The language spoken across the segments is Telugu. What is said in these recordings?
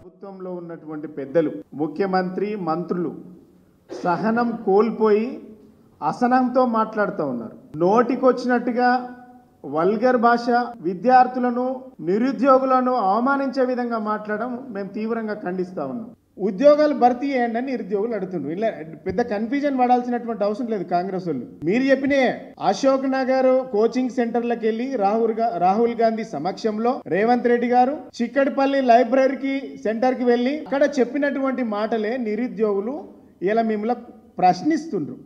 ప్రభుత్వంలో ఉన్నటువంటి పెద్దలు, ముఖ్యమంత్రి, మంత్రులు సహనం కోల్పోయి అసహనంతో మాట్లాడుతూ ఉన్నారు. నోటికొచ్చినట్టుగా వల్గర్ భాష, విద్యార్థులను, నిరుద్యోగులను అవమానించే విధంగా మాట్లాడడం మేము తీవ్రంగా ఖండిస్తూ ఉన్నాం. ఉద్యోగాలు భర్తీ చేయండి అని నిరుద్యోగులు అడుగుతున్నారు. ఇలా పెద్ద కన్ఫ్యూజన్ పడాల్సినటువంటి అవసరం లేదు. కాంగ్రెస్ వాళ్ళు మీరు చెప్పినే అశోక్ నగర్ కోచింగ్ సెంటర్లకు వెళ్ళి రాహుల్ గాంధీ సమక్షంలో రేవంత్ రెడ్డి గారు చిక్కడిపల్లి లైబ్రరీకి సెంటర్కి వెళ్ళి అక్కడ చెప్పినటువంటి మాటలే నిరుద్యోగులు ఇలా మిమ్మల్ని ప్రశ్నిస్తుండ్రు.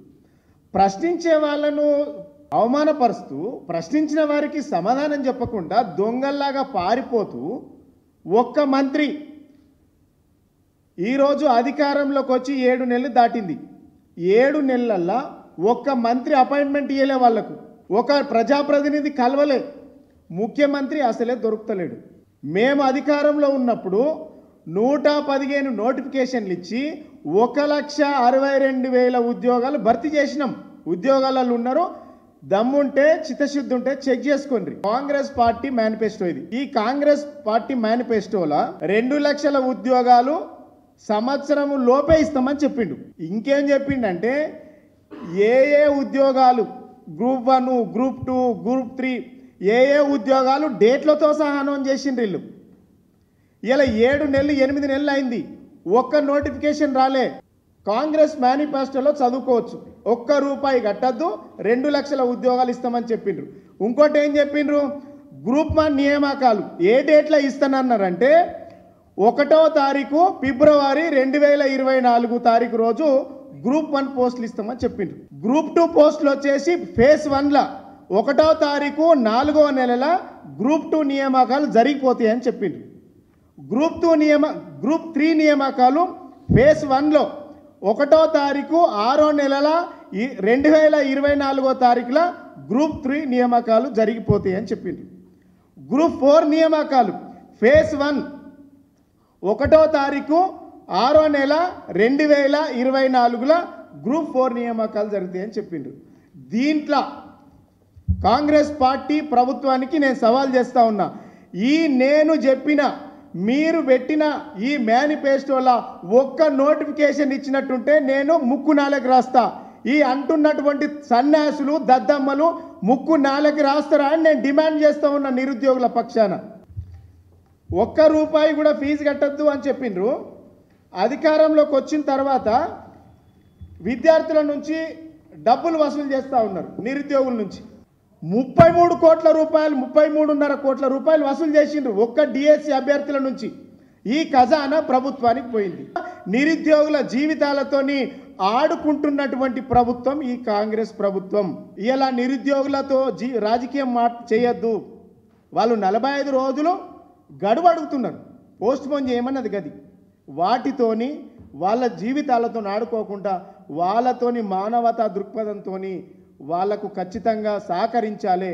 ప్రశ్నించే వాళ్ళను అవమానపరుస్తూ, ప్రశ్నించిన వారికి సమాధానం చెప్పకుండా దొంగల్లాగా పారిపోతూ ఒక్క మంత్రి ఈరోజు అధికారంలోకి వచ్చి 7 నెలలు దాటింది. 7 నెలలల్లా ఒక్క మంత్రి అపాయింట్మెంట్ ఇవ్వలే, వాళ్లకు ఒక ప్రజాప్రతినిధి కలవలే, ముఖ్యమంత్రి అసలే దొరుకుతలేడు. మేము అధికారంలో ఉన్నప్పుడు 115 నోటిఫికేషన్లు ఇచ్చి 1,62,000 ఉద్యోగాలు భర్తీ చేసినాం. ఉద్యోగాలలో ఉన్నారు, దమ్ముంటే చిత్తశుద్ధి ఉంటే చెక్ చేసుకోండి. కాంగ్రెస్ పార్టీ మేనిఫెస్టో ఇది. ఈ కాంగ్రెస్ పార్టీ మేనిఫెస్టోలో 2 లక్షల ఉద్యోగాలు సంవత్సరం లోపే ఇస్తామని చెప్పిండు. ఇంకేం చెప్పిండంటే ఏ ఉద్యోగాలు గ్రూప్ 1, గ్రూప్ 2, గ్రూప్ 3 ఏ ఉద్యోగాలు డేట్లతో సహా అనౌన్స్ చేసిండ్రు వీళ్ళు. ఇలా 7 నెలలు 8 నెలలు అయింది, ఒక్క నోటిఫికేషన్ రాలే. కాంగ్రెస్ మేనిఫెస్టోలో చదువుకోవచ్చు, ₹1 కట్టద్దు, 2 లక్షల ఉద్యోగాలు ఇస్తామని చెప్పిండ్రు. ఇంకోటి ఏం చెప్పిండ్రు, గ్రూప్ 1 నియామకాలు ఏ డేట్లో ఇస్తానన్నారంటే 1వ తారీఖు ఫిబ్రవరి 2024 తారీఖు రోజు గ్రూప్ 1 పోస్టులు ఇస్తామని చెప్పిండ్రు. గ్రూప్ 2 పోస్టులు వచ్చేసి ఫేజ్ 1ల 1వ తారీఖు 4వ నెలల గ్రూప్ 2 నియామకాలు జరిగిపోతాయని చెప్పిండ్రు. గ్రూప్ 3 నియామకాలు ఫేజ్ 1లో 1వ తారీఖు 6వ నెలల 2024 తారీఖుల గ్రూప్ 3 నియామకాలు జరిగిపోతాయని చెప్పిండ్రు. గ్రూప్ 4 నియామకాలు ఫేజ్ 1 1వ తారీఖు 6వ నెల 2024 గ్రూప్ 4 నియామకాలు జరుగుతాయని చెప్పిండ్రు. దీంట్లో కాంగ్రెస్ పార్టీ ప్రభుత్వానికి నేను సవాల్ చేస్తా ఉన్నా, నేను చెప్పిన మీరు పెట్టిన ఈ మేనిఫెస్టోలో ఒక్క నోటిఫికేషన్ ఇచ్చినట్టుంటే నేను ముక్కు నాలకి రాస్తా. ఈ అంటున్నటువంటి సన్యాసులు, దద్దమ్మలు ముక్కు నాలకి రాస్తారా అని నేను డిమాండ్ చేస్తూ ఉన్నా నిరుద్యోగుల పక్షాన. ₹1 కూడా ఫీజు కట్టద్దు అని చెప్పిండ్రు. అధికారంలోకి వచ్చిన తర్వాత విద్యార్థుల నుంచి డబ్బులు వసూలు చేస్తూ ఉన్నారు. నిరుద్యోగుల నుంచి 33 కోట్ల రూపాయలు, 33.5 కోట్ల రూపాయలు వసూలు చేసిండ్రు ఒక్క డిఎస్సి అభ్యర్థుల నుంచి. ఈ ఖజానా ప్రభుత్వానికి పోయింది. నిరుద్యోగుల జీవితాలతోని ఆడుకుంటున్నటువంటి ప్రభుత్వం ఈ కాంగ్రెస్ ప్రభుత్వం. ఇలా నిరుద్యోగులతో రాజకీయం చేయొద్దు. వాళ్ళు 45 రోజులు గడువు అడుగుతున్నారు, పోస్ట్ పోన్ చేయమన్నది గది. వాటితోని వాళ్ళ జీవితాలతో ఆడుకోకుండా వాళ్ళతోని మానవతా దృక్పథంతో వాళ్ళకు ఖచ్చితంగా సహకరించాలి.